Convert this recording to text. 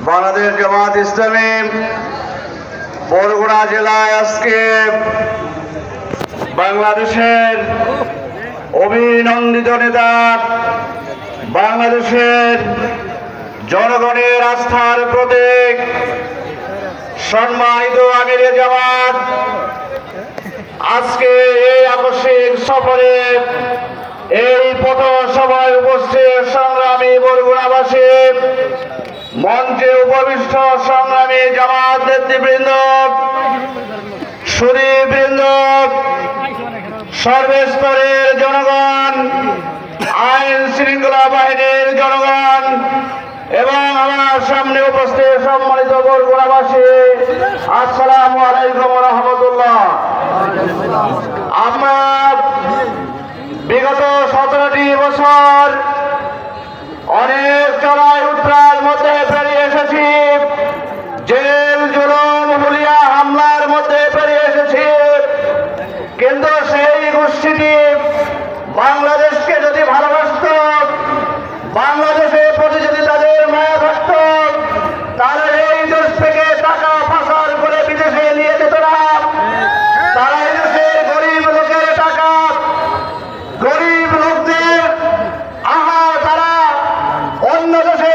বাংলাদেশ জামাত ইসলামী বরগুনা জেলায় আজকে বাংলাদেশের অভিনন্দিত নেতা, বাংলাদেশের জনগণের আস্থার প্রতীক, সম্মানিত আমিরে জামাত আজকে এই আকস্মিক সফরে এই পথসভায় উপস্থিত সংগ্রামী বরগুনাবাসী, মঞ্চে উপবিষ্ট সংগ্রামী জামাত নেতৃবৃন্দ, সুধীবৃন্দ, সর্বস্তরের জনগণ, আইন শৃঙ্খলা বাহিনীর জনগণ এবং আমার সামনে উপস্থিত সম্মানিত বরগুনাবাসী, আসসালামু আলাইকুম ওয়া রাহমাতুল্লাহ। আমরা বিগত 17টি বছর অনেক চড়াই উতরার মধ্যে পেরিয়ে এসেছি, জেল জুলুম হুলিয়া হামলার মধ্যে পেরিয়ে এসেছি, কিন্তু সেই গোষ্ঠীটি বাংলাদেশকে যদি ভালোবাসত, বাংলাদেশের প্রতি যদি তাদের মায়া থাকত, তারা এই দেশ থেকে টাকা পাচার করে বিদেশে নিয়ে যেত না। তারা এই দেশের গরিব লোকের টাকা, গরিব লোকদের তারা অন্য দেশে